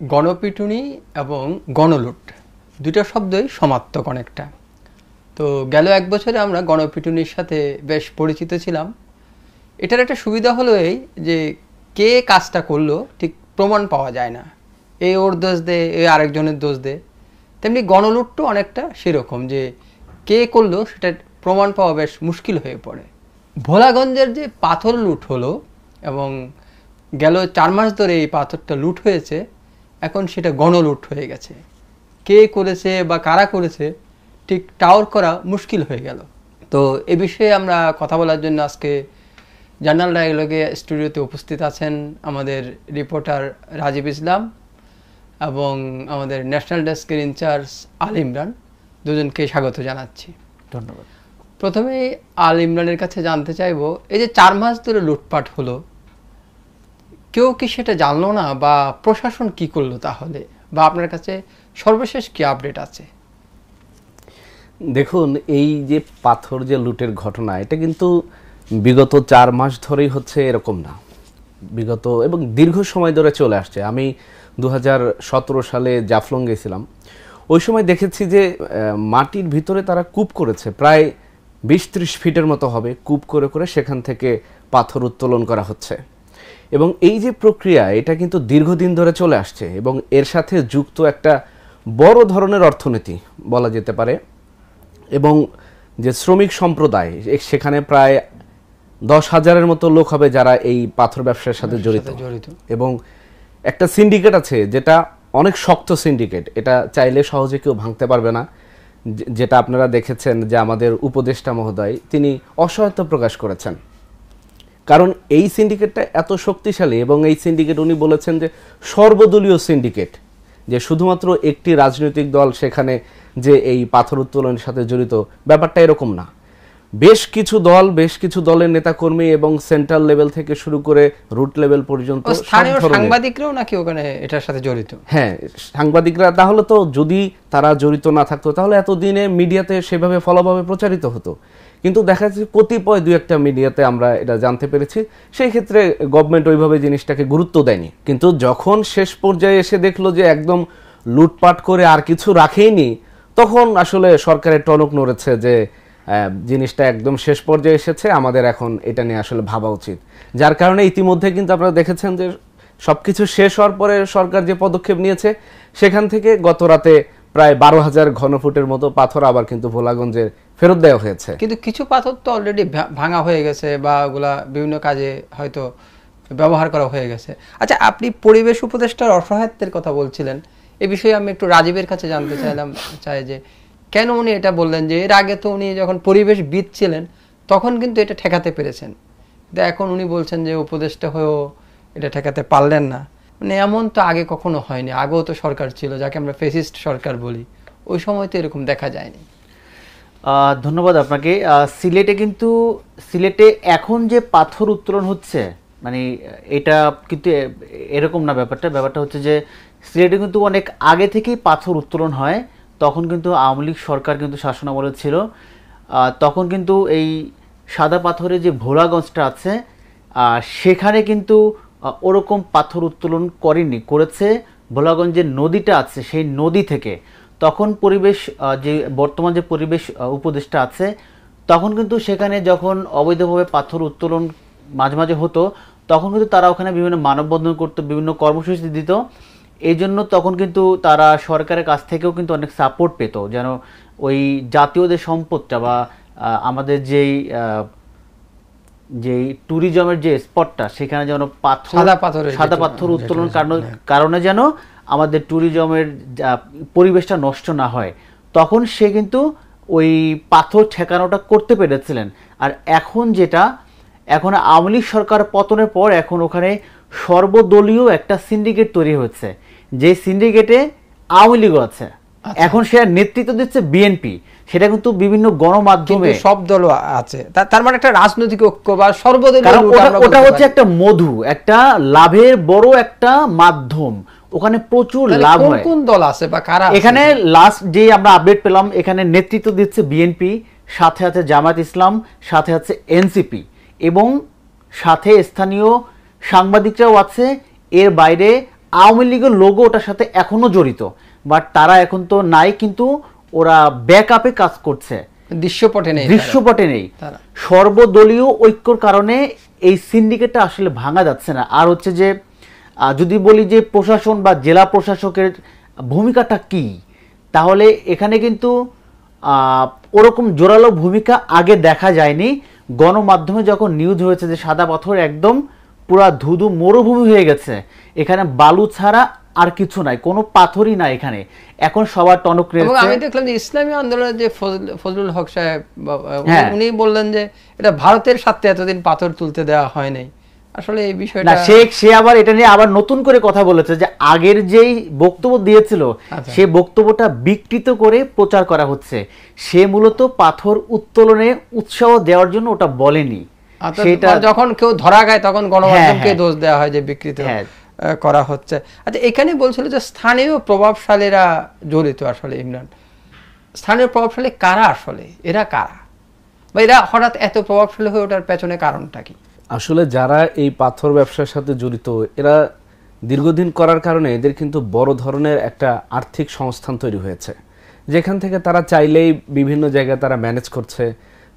গণপিটুনি এবং গণলুট দুটো শব্দই সমার্থক অনেকটা। তো গেল 1 বছরে আমরা গণপিটুনির সাথে বেশ পরিচিত ছিলাম। এটার একটা সুবিধা হলো এই যে কে কাজটা করলো ঠিক প্রমাণ পাওয়া যায় না, এ ওর দোষ দেয়, এ আরেকজনের দোষ দেয়। তেমনি গণলুটও অনেকটা সেরকম যে কে করলো সেটা প্রমাণ পাওয়া বেশ মুশকিল হয়ে পড়ে। ভোলাগঞ্জের যে পাথর লুট হলো এবং গেল 4 মাস ধরে এই পাথরটা লুট হয়েছে, এখন সেটা গণলুট হয়ে গেছে। কে করেছে বা কারা করেছে ঠিক টাওয়ার করা মুশকিল হয়ে গেল। তো এ বিষয়ে আমরা কথা বলার জন্য আজকে জার্নাল ডায়ালগে স্টুডিওতে উপস্থিত আছেন আমাদের রিপোর্টার রাজীব ইসলাম এবং আমাদের ন্যাশনাল ডেস্কের ইনচার্জ আল ইমরান। দুজনকে স্বাগত জানাচ্ছি। ধন্যবাদ। প্রথমে আল ইমরানের কাছে জানতে চাইব, এই যে 4 মাস ধরে লুটপাট হলো, কেউ কি সেটা জানলো না বা প্রশাসন কি করলো তাহলে, বা আপনার কাছে সর্বশেষ কি আপডেট আছে? দেখুন, এই যে পাথর যে লুটের ঘটনা, এটা কিন্তু বিগত 4 মাস ধরেই হচ্ছে এরকম না, বিগত এবং দীর্ঘ সময় ধরে চলে আসছে। আমি 2017 সালে জাফলং গেছিলাম, ওই সময় দেখেছি যে মাটির ভিতরে তারা কূপ করেছে, প্রায় 20-30 ফিটের মতো হবে, কূপ করে করে সেখান থেকে পাথর উত্তোলন করা হচ্ছে। এবং এই যে প্রক্রিয়া, এটা কিন্তু দীর্ঘদিন ধরে চলে আসছে এবং এর সাথে যুক্ত একটা বড় ধরনের অর্থনীতি বলা যেতে পারে। এবং যে শ্রমিক সম্প্রদায়, সেখানে প্রায় 10,000-এর মতো লোক হবে যারা এই পাথর ব্যবসার সাথে জড়িত। এবং একটা সিন্ডিকেট আছে যেটা অনেক শক্ত সিন্ডিকেট, এটা চাইলে সহজে কেউ ভাঙতে পারবে না। যেটা আপনারা দেখেছেন যে আমাদের উপদেষ্টা মহোদয় তিনি অসহায়তা প্রকাশ করেছেন, কারণ এই সিন্ডিকেটটা এত শক্তিশালী। এবং এই সিন্ডিকেট উনি বলেছেন যে সর্বদলীয় সিন্ডিকেট, যে শুধুমাত্র একটি রাজনৈতিক দল সেখানে যে এই পাথর উত্তোলনের সাথে জড়িত, ব্যাপারটা এরকম না। বেশ কিছু দল, বেশ কিছু দলের নেতাকর্মী এবং সেন্ট্রাল লেভেল থেকে শুরু করে রুট লেভেল পর্যন্ত সাংবাদিকরাও নাকি ওখানে এটার সাথে জড়িত। হ্যাঁ, সাংবাদিকরা, তাহলে তো যদি তারা জড়িত না থাকতো তাহলে এতদিনে মিডিয়াতে সেভাবে ফলাভাবে প্রচারিত হতো। কিন্তু দেখা যাচ্ছে কতিপয় 2-1টা মিডিয়াতে আমরা এটা জানতে পেরেছি, সেই ক্ষেত্রে গভর্নমেন্ট ওইভাবে জিনিসটাকে গুরুত্ব দেয়নি। কিন্তু যখন শেষ পর্যায়ে এসে দেখলো যে একদম লুটপাট করে আর কিছু রাখেইনি, তখন আসলে সরকারের টনক নড়েছে যে জিনিসটা একদম শেষ পর্যায়ে এসেছে, আমাদের এখন এটা নিয়ে আসলে ভাবা উচিত। যার কারণে ইতিমধ্যে কিন্তু আপনারা দেখেছেন যে সবকিছু শেষ হওয়ার পরে সরকার যে পদক্ষেপ নিয়েছে, সেখান থেকে গত রাতে প্রায় 12,000 ঘনফুটের মতো পাথর আবার কিন্তু ভোলাগঞ্জে ফেরত দেওয়া হয়েছে। কিন্তু কিছু পাথর তো অলরেডি ভাঙা হয়ে গেছে বা ওগুলা বিভিন্ন কাজে হয়তো ব্যবহার করা হয়ে গেছে। আচ্ছা, আপনি পরিবেশ উপদেষ্টার অসহায়ত্বের কথা বলছিলেন, এ বিষয়ে আমি একটু রাজীবের কাছে জানতে চাই যে কেন উনি এটা বললেন, যে এর আগে তো উনি যখন পরিবেশবিদ ছিলেন তখন কিন্তু এটা ঠেকাতে পেরেছেন, কিন্তু এখন উনি বলছেন যে উপদেষ্টা হয়েও এটা ঠেকাতে পারলেন না। মানে এমন তো আগে কখনো হয়নি, আগেও তো সরকার ছিল যাকে আমরা ফেসিস্ট সরকার বলি, ওই সময় তো এরকম দেখা যায়নি। ধন্যবাদ আপনাকে। সিলেটে এখন যে পাথর উত্তোলন হচ্ছে, মানে এটা কিন্তু এরকম না। ব্যাপারটা হচ্ছে যে সিলেটে কিন্তু অনেক আগে থেকেই পাথর উত্তোলন হয়। তখন কিন্তু আওয়ামী লীগ সরকার কিন্তু শাসনামলে ছিল। তখন কিন্তু এই সাদা পাথরের যে ভোলাগঞ্জটা আছে, সেখানে কিন্তু ওরকম পাথর উত্তোলন করেছে ভোলাগঞ্জের নদীটা আছে, সেই নদী থেকে। তখন বর্তমান যে পরিবেশ উপদেষ্টা আছে, তখন কিন্তু সেখানে যখন অবৈধভাবে পাথর উত্তোলন মাঝে মাঝে হতো, তখন কিন্তু তারা ওখানে বিভিন্ন মানববন্ধন করতো, বিভিন্ন কর্মসূচি দিত। এই জন্য তখন কিন্তু তারা সরকারের কাছ থেকেও কিন্তু অনেক সাপোর্ট পেত, যেন ওই জাতীয় যে সম্পদটা বা আমাদের যেই ট্যুরিজমের যে স্পটটা, সেখানে যেন সাদা পাথর উত্তোলন কারণে যেন আমাদের ট্যুরিজমের পরিবেশটা নষ্ট না হয়, তখন সে কিন্তু ওই পাথর ঠেকানোটা করতে পেরেছিলেন। আর এখন আওয়ামী লীগ সরকার পতনের পর এখন ওখানে সর্বদলীয় একটা সিন্ডিকেট তৈরি হয়েছে, যে সিন্ডিকেটে আওয়ামী লীগও আছে। এখন সে নেতৃত্ব দিচ্ছে বিএনপি, সেটা কিন্তু বিভিন্ন গণমাধ্যমে সব দল আছে, তার মানে একটা রাজনৈতিক ঐক্য বা সর্বদলীয়, ওটা হচ্ছে একটা একটা লাভের বড় একটা মাধ্যম। ওখানে প্রচুর লাভ হয়। কোন দল আছে বা কারা? এখানে লাস্ট যে আমরা আপডেট পেলাম, এখানে নেতৃত্ব দিচ্ছে বিএনপি, সাথে আছে জামায়াত ইসলাম, সাথে আছে এনসিপি এবং সাথে স্থানীয় সাংবাদিকরাও আছে। এর বাইরে আওয়ামী লীগের লোগো ওটার সাথে এখনো জড়িত, বাট তারা এখন তো নাই, কিন্তু ওরা ব্যাকআপে কাজ করছে, দৃশ্যপটে নেই। সর্বদলীয় ঐক্যর কারণে এই সিন্ডিকেটটা আসলে ভাঙা যাচ্ছে না। আর হচ্ছে যে যদি বলি যে প্রশাসন বা জেলা প্রশাসকের ভূমিকাটা কি, তাহলে এখানে কিন্তু ওরকম জোরালো ভূমিকা আগে দেখা যায়নি। গণমাধ্যমে যখন নিউজ হয়েছে যে সাদা পাথর একদম পুরা ধুধু মরুভূমি হয়ে গেছে, এখানে বালু ছাড়া আর কিছু নাই, কোনো পাথরই নাই এখানে, এখন সবার টনক রয়েছে। আমি দেখলাম যে ইসলামী আন্দোলনের যে ফজলুল হক সাহেব উনি বললেন যে এটা ভারতের সাথে এতদিন পাথর তুলতে দেওয়া হয় নাই। আসলে এই বিষয়টা সে আবার এটা নিয়ে আবার নতুন করে কথা বলেছে যে আগের যেই বক্তব্য দিয়েছিল সেই বক্তব্যটা বিকৃত করে প্রচার করা হচ্ছে। সে মূলত পাথর উত্তোলনে উৎসাহ দেওয়ার জন্য ওটা বলেনি। সেটা যখন কেউ ধরা খায় তখন গণমাধ্যমকে দোষ দেওয়া হয় যে বিকৃত করা হচ্ছে। আচ্ছা, এখানে বলছিল যে স্থানীয় প্রভাবশালীরা জড়িত। আসলে ইমরান, স্থানীয় প্রভাবশালী কারা? আসলে এরা কারা, বা এরা হঠাৎ এত প্রভাবশালী হয়ে ওঠার পেছনে কারণটা কি? আসলে যারা এই পাথর ব্যবসার সাথে জড়িত, এরা দীর্ঘদিন করার কারণে এদের কিন্তু বড় ধরনের একটা আর্থিক সংস্থান তৈরি হয়েছে, যেখান থেকে তারা চাইলেই বিভিন্ন জায়গায় তারা ম্যানেজ করছে,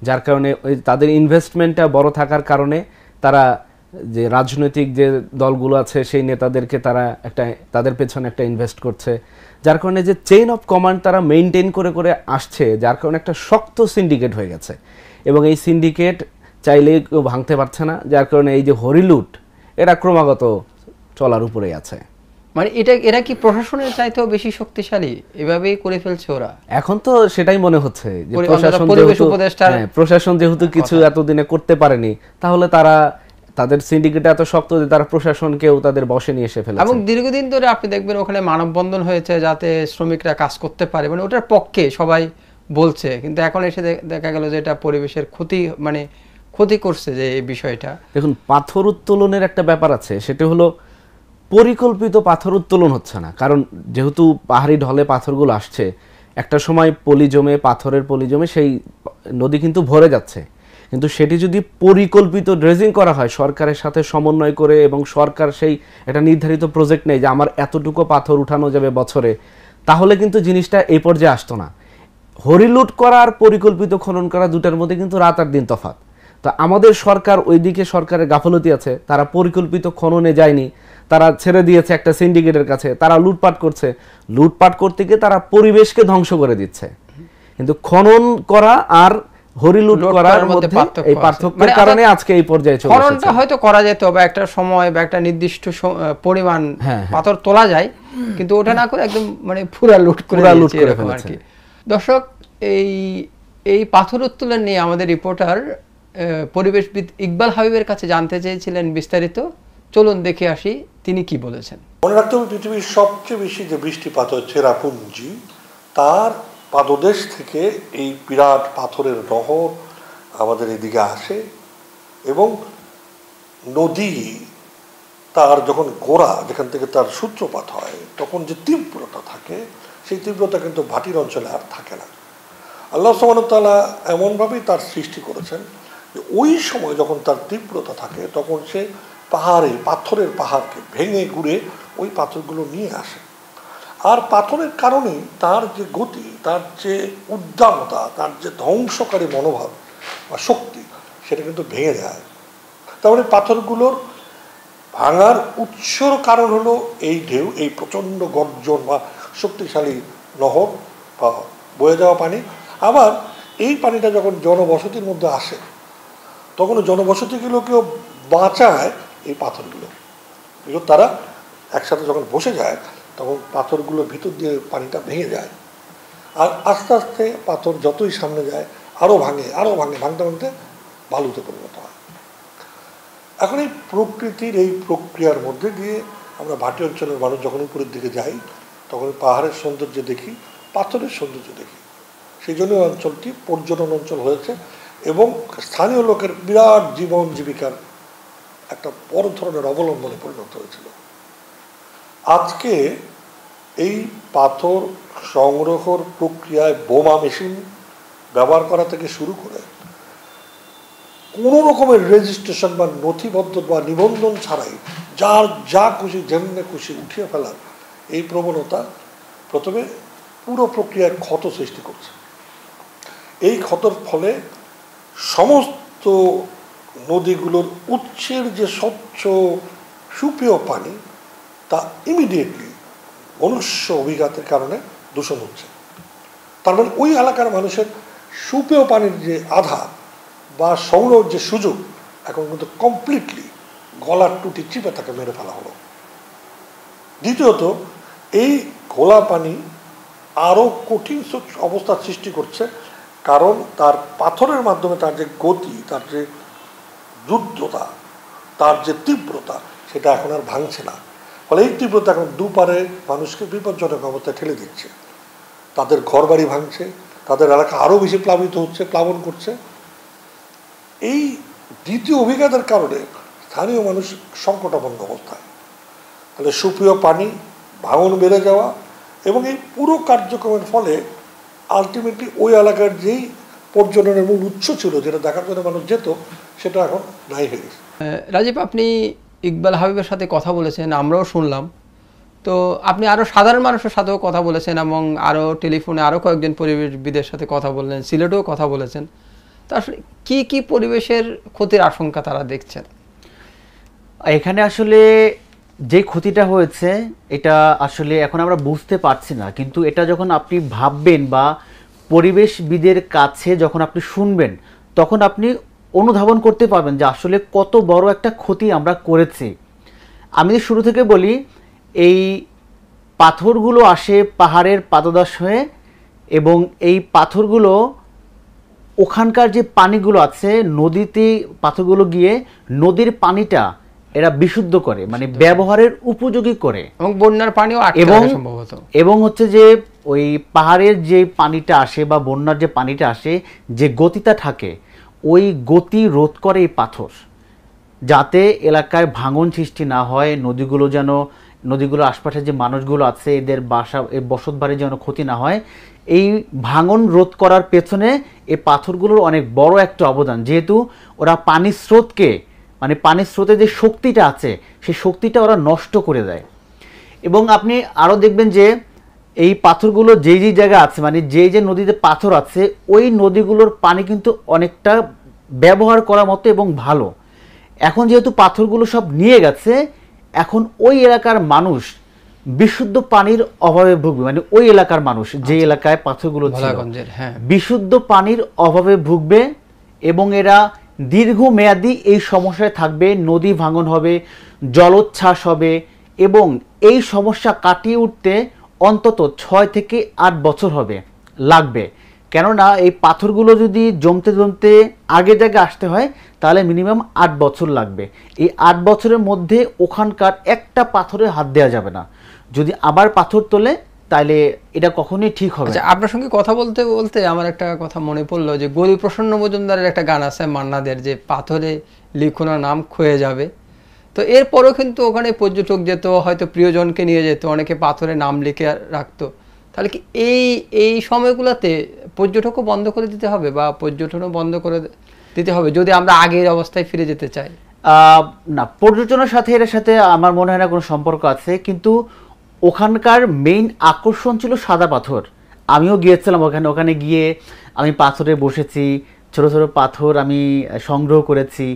যার কারণে ওই তাদের ইনভেস্টমেন্টটা বড় থাকার কারণে তারা যে রাজনৈতিক যে দলগুলো আছে সেই নেতাদেরকে তারা তাদের পেছনে একটা ইনভেস্ট করছে, যার কারণে যে চেইন অফ কমান্ড তারা মেইনটেইন করে করে আসছে, যার কারণে একটা শক্ত সিন্ডিকেট হয়ে গেছে। এবং এই সিন্ডিকেট চাইলেই কেউ ভাঙতে পারছে না, যার কারণে এই যে হরিলুট এরা ক্রমাগত চলার উপরেই আছে। মানে এরা কি প্রশাসনের চাইতেও বেশি শক্তিশালী? এভাবেই করে ফেলছে ওরা। এখন তো সেটাই মনে হচ্ছে যে প্রশাসন যেহেতু কিছু এতদিনে করতে পারেনি, তাহলে তাদের সিন্ডিকেট এত শক্ত যে তারা প্রশাসনকেও তাদের বশে নিয়ে এসে ফেলেছে। এবং দীর্ঘদিন ধরে আপনি দেখবেন ওখানে মানববন্ধন হয়েছে যাতে শ্রমিকরা কাজ করতে পারে, মানে ওটার পক্ষে সবাই বলছে, কিন্তু এখন এসে দেখা গেল যে এটা পরিবেশের ক্ষতি করছে। যে এই বিষয়টা দেখুন, পাথর উত্তোলনের একটা ব্যাপার আছে, সেটা হলো পরিকল্পিত পাথর উত্তোলন হচ্ছে না। কারণ যেহেতু পাহাড়ি ঢলে পাথরগুলো আসছে, একটা সময় পাথরের পলি জমে সেই নদী কিন্তু ভরে যাচ্ছে। কিন্তু সেটি যদি পরিকল্পিত ড্রেজিং করা হয় সরকারের সাথে সমন্বয় করে, এবং সরকার সেই একটা নির্ধারিত প্রজেক্ট নেই যে আমার এতটুকু পাথর উঠানো যাবে বছরে, তাহলে কিন্তু জিনিসটা এই পর্যায়ে আসতো না। হরিলুট করা আর পরিকল্পিত খনন করা দুটার মধ্যে কিন্তু রাত আর দিন তফাৎ। তো আমাদের সরকার, ওইদিকে সরকারের গাফলতি আছে, তারা পরিকল্পিত খননে যায়নি, তারা ছেড়ে দিয়েছে একটা সিন্ডিকেটের কাছে, তারা লুটপাট করছে। লুটপাট করতে গিয়ে তারা পরিবেশকে ধ্বংস করে দিচ্ছে। কিন্তু খনন করা আর হরিলুট করার মধ্যে এই পার্থক্যের কারণে আজকে এই পর্যায়ে চলে এসেছে। খননটা হয়তো করা যেত, বা একটা সময় বা একটা নির্দিষ্ট পরিমাণ পাথর তোলা যায়, কিন্তু ওটা না করে একদম মানে পুরা লুট করে ফেলেছে। দর্শক, এই পাথর উত্তোলন নিয়ে আমাদের রিপোর্টার পরিবেশবিদ ইকবাল হাবিবের কাছে জানতে চেয়েছিলেন বিস্তারিত। চলুন দেখে আসি তিনি কি বলেছেন। মনে রাখতে হবে, পৃথিবীর সবচেয়ে বেশি যে বৃষ্টিপাত হয় চেরাপুঞ্জি, তার পাদদেশ থেকে এই বিরাট পাথরের নহর আমাদের এদিকে আসে, এবং নদী তার যখন গোড়া, যেখান থেকে তার সূত্রপাত হয়, তখন যে তীব্রতা থাকে, সেই তীব্রতা কিন্তু ভাটির অঞ্চলে আর থাকে না। আল্লাহ সুবহানাহু ওয়া তাআলা এমনভাবেই তার সৃষ্টি করেছেন যে ওই সময় যখন তার তীব্রতা থাকে, তখন সে পাথরের পাহাড়কে ভেঙে গুড়ে ওই পাথরগুলো নিয়ে আসে। আর পাথরের কারণেই তার যে গতি, তার যে উদ্দামতা, তার যে ধ্বংসকারী মনোভাব বা শক্তি, সেটা কিন্তু ভেঙে যায়। তারপরে পাথরগুলোর ভাঙার উৎসর কারণ হলো এই ঢেউ, এই প্রচণ্ড গর্জন বা শক্তিশালী নহর বা বয়ে যাওয়া পানি। আবার এই পানিটা যখন জনবসতির মধ্যে আসে, তখন জনবসতিগুলোকেও বাঁচায় এই পাথরগুলো। তারা একসাথে যখন বসে যায়, তখন পাথরগুলোর ভিতর দিয়ে পানিটা ভেঙে যায়, আর আস্তে আস্তে পাথর যতই সামনে যায় আরও ভাঙে, ভাঙতে ভাঙতে বালুতে পরিণত হয়। এখন এই প্রকৃতির এই প্রক্রিয়ার মধ্যে দিয়ে আমরা ভাটি অঞ্চলের মানুষ যখন উপরের দিকে যাই, তখন পাহাড়ের সৌন্দর্য দেখি, পাথরের সৌন্দর্য দেখি। সেই জন্য অঞ্চলটি পর্যটন অঞ্চল হয়েছে, এবং স্থানীয় লোকের বিরাট জীবন জীবিকার একটা বড় ধরনের অবলম্বনে পরিণত হয়েছিল। আজকে এই পাথর সংগ্রহর প্রক্রিয়ায় বোমা মেশিন ব্যবহার করা থেকে শুরু করে কোনো রকমের রেজিস্ট্রেশন বা নথিবদ্ধ বা নিবন্ধন ছাড়াই যার যা খুশি যেমনি খুশি উঠিয়ে ফেলার এই প্রবণতা প্রথমে পুরো প্রক্রিয়ায় ক্ষত সৃষ্টি করছে। এই ক্ষতর ফলে সমস্ত নদীগুলোর উৎসের যে স্বচ্ছ সুপেয় পানি তা ইমিডিয়েটলি মনুষ্য অভিঘাতের কারণে দূষণ হচ্ছে। তার মানে ওই এলাকার মানুষের সুপেয় পানির যে আধা বা সংগ্রহের যে সুযোগ এখন কিন্তু কমপ্লিটলি গলার টুটি চিপে তাকে মেরে ফেলা হলো। দ্বিতীয়ত, এই ঘোলা পানি আরও কঠিন অবস্থার সৃষ্টি করছে, কারণ তার পাথরের মাধ্যমে তার যে গতি, তার যে দ্রুততা, তার যে তীব্রতা, সেটা এখন আর ভাঙছে না। ফলে এই তীব্রতা এখন দুপারে মানুষকে বিপজ্জনক অবস্থায় ঠেলে দিচ্ছে। তাদের ঘরবাড়ি ভাঙছে, তাদের এলাকা আরও বেশি প্লাবিত হচ্ছে, প্লাবন করছে। এই দ্বিতীয় অভিজ্ঞতার কারণে স্থানীয় মানুষ সংকটাপন্ন অবস্থায়। তাহলে সুপেয় পানি, ভাঙন বেড়ে যাওয়া এবং এই পুরো কার্যক্রমের ফলে আলটিমেটলি ওই এলাকার যেই পর্যটনের মূল উৎস ছিল, যেটা দেখার জন্য মানুষ যেত, সেটা এখন নাই হয়ে গেছে। রাজীব, আপনি ইকবাল হাবিবের সাথে কথা বলেছেন, আমরাও শুনলাম। তো আপনি আরও সাধারণ মানুষের সাথেও কথা বলেছেন এবং আরও টেলিফোনে আরও কয়েকজন পরিবেশবিদের সাথে কথা বললেন, সিলেটেও কথা বলেছেন। তো আসলে কী কী পরিবেশের ক্ষতির আশঙ্কা তারা দেখছেন? এখানে আসলে যে ক্ষতিটা হয়েছে এটা আসলে এখন আমরা বুঝতে পারছি না, কিন্তু এটা যখন আপনি ভাববেন বা পরিবেশবিদের কাছে যখন আপনি শুনবেন, তখন আপনি অনুধাবন করতে পারবেন যে আসলে কত বড় একটা ক্ষতি আমরা করেছি। আমি শুরু থেকে বলি, এই পাথরগুলো আসে পাহাড়ের পাদদেশ হয়ে, এবং এই পাথরগুলো ওখানকার যে পানিগুলো আছে নদীতে, পাথরগুলো গিয়ে নদীর পানিটা এরা বিশুদ্ধ করে, মানে ব্যবহারের উপযোগী করে, এবং বন্যার পানিও সম্ভবত, এবং হচ্ছে যে ওই পাহাড়ের যে পানিটা আসে বা বন্যার যে পানিটা আসে, যে গতিটা থাকে, ওই গতি রোধ করে এই পাথর, যাতে এলাকায় ভাঙন সৃষ্টি না হয়, নদীগুলোর আশপাশে যে মানুষগুলো আছে এদের বাসা, বসত বাড়ির যেন ক্ষতি না হয়। এই ভাঙন রোধ করার পেছনে এই পাথরগুলোর অনেক বড় একটা অবদান, যেহেতু ওরা পানির স্রোতকে, মানে পানির স্রোতে যে শক্তিটা আছে সেই শক্তিটা ওরা নষ্ট করে দেয়। এবং আপনি আরও দেখবেন যে এই পাথরগুলো যেই জায়গা আছে, মানে যে নদীতে পাথর আছে, ওই নদীগুলোর পানি কিন্তু অনেকটা ব্যবহার করার মতো এবং ভালো। এখন যেহেতু পাথরগুলো সব নিয়ে গেছে, এখন ওই এলাকার মানুষ বিশুদ্ধ পানির অভাবে ভুগবে, মানে ওই এলাকার মানুষ যে এলাকায় পাথরগুলো ছিল, বিশুদ্ধ পানির অভাবে ভুগবে, এবং এরা দীর্ঘমেয়াদী এই সমস্যায় থাকবে। নদী ভাঙন হবে, জলোচ্ছ্বাস হবে, এবং এই সমস্যা কাটিয়ে উঠতে অন্তত 6 থেকে 8 বছর লাগবে। কেননা এই পাথরগুলো যদি জমতে জমতে আগে জায়গায় আসতে হয়, তাহলে মিনিমাম 8 বছর লাগবে। এই 8 বছরের মধ্যে ওখানকার একটা পাথরে হাত দেওয়া যাবে না। যদি আবার পাথর তোলে, তাহলে এটা কখনোই ঠিক হবে। আচ্ছা, আপনার সঙ্গে কথা বলতে বলতে আমার একটা কথা মনে পড়লো, যে গৌরী প্রসন্ন মজুমদারের একটা গান আছে মান্নাদের, যে পাথরে লিখো না নাম ক্ষয়ে যাবে। তো এরপরও কিন্তু ওখানে পর্যটক যেত, হয়তো প্রিয়জনকে নিয়ে যেত, অনেকে পাথরে নাম লিখে রাখতো। তাহলে কি এই সময়গুলোতে পর্যটকও বন্ধ করে দিতে হবে, বা পর্যটনও বন্ধ করে দিতে হবে, যদি আমরা আগের অবস্থায় ফিরে যেতে চাই? না, পর্যটনের সাথে এর সাথে আমার মনে হয় না কোনো সম্পর্ক আছে, কিন্তু ওখানকার মেইন আকর্ষণ ছিল সাদা পাথর। আমিও গিয়েছিলাম ওখানে গিয়ে আমি পাথরে বসেছি, ছোট ছোট পাথর আমি সংগ্রহ করেছি,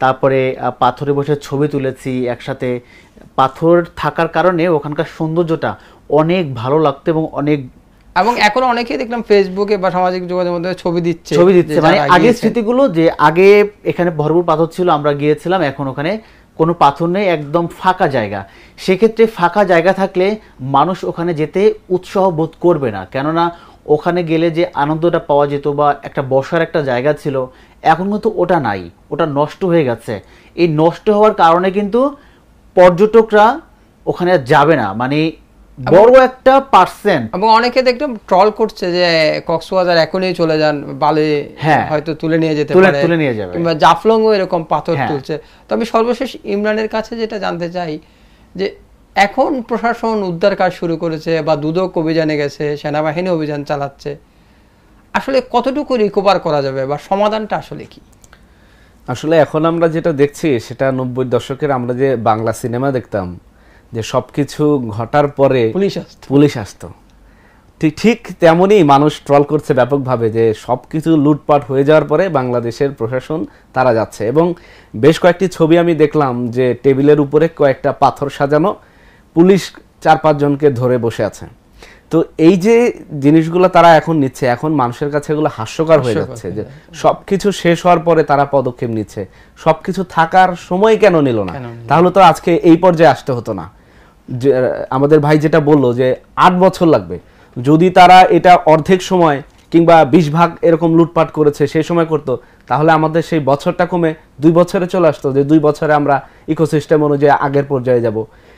তারপরে পাথরে বসে ছবি তুলেছি একসাথে। পাথর থাকার কারণে ওখানকার সৌন্দর্যটা অনেক ভালো লাগতো, এবং এখন অনেকেই দেখলাম ফেসবুকে বা সামাজিক যোগাযোগের মধ্যে ছবি দিচ্ছে, মানে আগের স্মৃতিগুলো, যে আগে এখানে ভরপুর পাথর ছিল, আমরা গিয়েছিলাম, এখন ওখানে কোনো পাথর নেই, একদম ফাঁকা জায়গা। সেক্ষেত্রে ফাঁকা জায়গা থাকলে মানুষ ওখানে যেতে উৎসাহ বোধ করবে না, কেননা ওখানে গেলে যে আনন্দটা পাওয়া যেত বা একটা বসার একটা জায়গা ছিল, এখন কিন্তু ওটা নাই, ওটা নষ্ট হয়ে গেছে। এই নষ্ট হওয়ার কারণে কিন্তু পর্যটকরা ওখানে যাবে না, মানে বড় একটা পার্সেন্ট। এবং অনেকে দেখলাম ট্রল করছে যে কক্সবাজার এখনই চলে যান, বালি হয়তো তুলে নিয়ে যেতে পারে, কিংবা জাফলংও এরকম পাথর তুলছে। তো আমি সর্বশেষ ইমরানের কাছে যেটা জানতে চাই, যে এখন প্রশাসন উদ্ধার কাজ শুরু করেছে বা দুদক অভিযানে গেছে, সেনাবাহিনী অভিযান চালাচ্ছে, আসলে কতটুকু রিকভার করা যাবে বা সমাধানটা আসলে কি? আসলে এখন আমরা যেটা দেখছি সেটা 90 দশকের আমরা যে বাংলা সিনেমা দেখতাম, যে সবকিছু ঘটার পরে পুলিশ আসতো, ঠিক তেমনই মানুষ ট্রল করছে ব্যাপকভাবে যে সবকিছু লুটপাট হয়ে যাওয়ার পরে বাংলাদেশের প্রশাসন তারা যাচ্ছে। এবং বেশ কয়েকটি ছবি আমি দেখলাম যে টেবিলের উপরে কয়েকটা পাথর সাজানো, পুলিশ 4-5 জনকে ধরে বসে আছে। তো এই যে জিনিসগুলো তারা এখন নিচ্ছে, এখন মানুষের কাছে এগুলো হাস্যকর হয়ে যাচ্ছে যে সবকিছু শেষ হওয়ার পরে তারা পদক্ষেপ নিচ্ছে। সবকিছু থাকার সময় কেন নিল না? তাহলে তো আজকে এই পর্যায়ে আসতে হতো না। যে আমাদের ভাই যেটা বললো যে 8 বছর লাগবে, যদি তারা এটা অর্ধেক সময় কিংবা 20 ভাগ এরকম লুটপাট করেছে সেই সময় করতো, তাহলে আমাদের সেই বছরটা কমে 2 বছরে চলে আসতো, যে 2 বছরে আমরা ইকোসিস্টেম অনুযায়ী আগের পর্যায়ে যাব।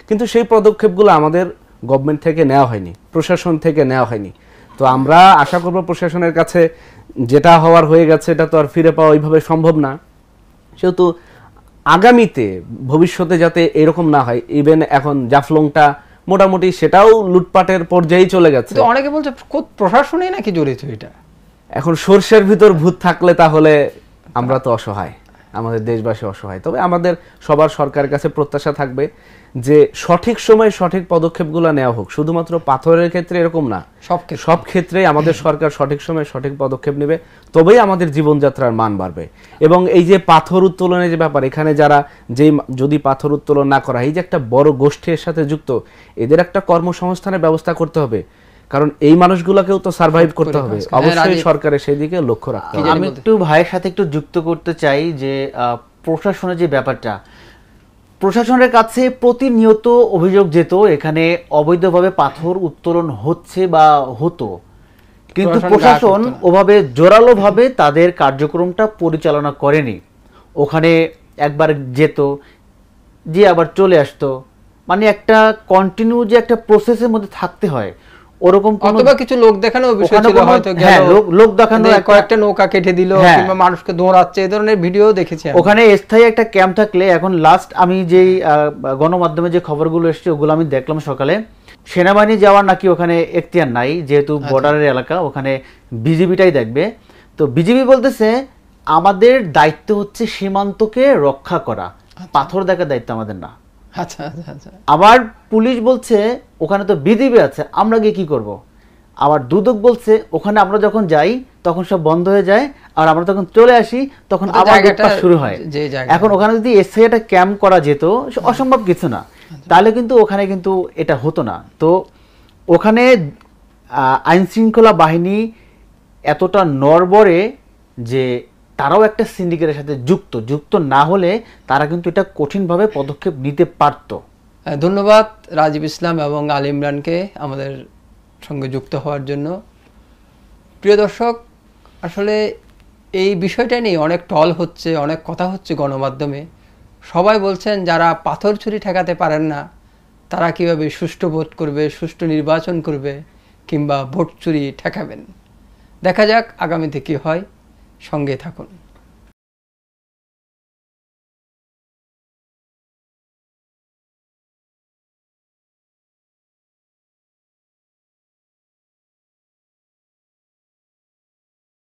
কিন্তু সেই পদক্ষেপগুলো আমাদের গভর্নমেন্ট থেকে নেওয়া হয়নি, প্রশাসন থেকে নেওয়া হয়নি। তো আমরা আশা করব প্রশাসনের কাছে যেটা হওয়ার হয়ে গেছে এটা তো আর ফিরে পাওয়া ওইভাবে সম্ভব না, সেহেতু আগামীতে ভবিষ্যতে যাতে এরকম না হয়। ইভেন এখন জাফলংটা মোটামুটি সেটাও লুটপাটের পর্যায়ে চলে গেছে। তো অনেকে বলছে প্রশাসনই নাকি জড়িত এটা। এখন সর্ষের ভিতর ভূত থাকলে তাহলে আমরা তো অসহায়, আমাদের দেশবাসী অসহায়। তবে আমাদের সবার সরকারের কাছে প্রত্যাশা থাকবে যে সঠিক সময়ে সঠিক পদক্ষেপগুলো নেওয়া হোক। শুধুমাত্র পাথরের ক্ষেত্রে এরকম না, সব ক্ষেত্রে আমাদের সরকার সঠিক সময়ে সঠিক পদক্ষেপ নেবে, তবেই আমাদের জীবনযাত্রার মান বাড়বে। এবং এই যে পাথর উত্তোলনের যে ব্যাপার, এখানে যারা যদি পাথর উত্তোলন না করা, এই যে একটা বড় গোষ্ঠীর সাথে যুক্ত, এদের একটা কর্মসংস্থানের ব্যবস্থা করতে হবে, কারণ এই মানুষগুলোকেও তো সার্ভাইভ করতে হবে। অবশ্যই সরকারের সেই দিকে লক্ষ্য রাখতে হবে। আমি একটু ভাইয়ের সাথে একটু যুক্ত করতে চাই যে প্রশাসনের যে ব্যাপারটা, প্রশাসনের কাছে প্রতিনিয়ত অভিযোগ যেত এখানে অবৈধভাবে পাথর উত্তোলন হচ্ছে বা হতো, কিন্তু প্রশাসন ওভাবে জোরালোভাবে তাদের কার্যক্রমটা পরিচালনা করেনি। ওখানে একবার যেত, যে আবার চলে আসতো, মানে একটা কন্টিনিউ যে একটা প্রসেসের মধ্যে থাকতে হয়, ওরকম অথবা কিছু লোক দেখানো বিষয় ছিল, হয়তো লোক দেখানো, কয়েকটা নৌকা কেটে দিল কিংবা মানুষকে দৌড়াচ্ছে, এই ধরনের ভিডিও দেখেছি। ওখানে স্থায়ী একটা ক্যাম্প থাকলে, এখন লাস্ট আমি যেই গণমাধ্যমে যে খবরগুলো এসেছে ওগুলো আমি দেখলাম সকালে, সেনাবাহিনী যাওয়ার নাকি ওখানে এখতিয়ার নাই, যেহেতু বর্ডারের এলাকা, ওখানে বিজিবিটাই দেখবে। তো বিজিবি বলতেছে আমাদের দায়িত্ব হচ্ছে সীমান্তকে রক্ষা করা, পাথর দেখার দায়িত্ব আমাদের না। আচ্ছা আচ্ছা আচ্ছা। আবার পুলিশ বলছে ওখানে তো বিজিবি আছে, আমরা গিয়ে কি করব। আবার দুদক বলছে ওখানে আমরা যখন যাই তখন সব বন্ধ হয়ে যায়, আর আমরা তখন চলে আসি তখন আবার লুটপাট শুরু হয়। এখন ওখানে যদি এসে একটা ক্যাম্প করা যেত, অসম্ভব কিছু না, তাহলে কিন্তু ওখানে কিন্তু এটা হতো না। তো ওখানে আইন শৃঙ্খলা বাহিনী এতটা নড়বড়ে যে তারাও একটা সিন্ডিকেটের সাথে যুক্ত না হলে তারা কিন্তু এটা কঠিনভাবে পদক্ষেপ নিতে পারত। ধন্যবাদ রাজীব ইসলাম এবং আলী ইমরানকে আমাদের সঙ্গে যুক্ত হওয়ার জন্য। প্রিয় দর্শক, আসলে এই বিষয়টা নিয়ে অনেক টল হচ্ছে, অনেক কথা হচ্ছে গণমাধ্যমে। সবাই বলছেন যারা পাথর ছুরি ঠেকাতে পারেন না তারা কীভাবে সুষ্ঠু ভোট করবে, সুষ্ঠু নির্বাচন করবে কিংবা ভোট চুরি ঠেকাবেন। দেখা যাক আগামীতে কী হয়, সঙ্গে থাকুন।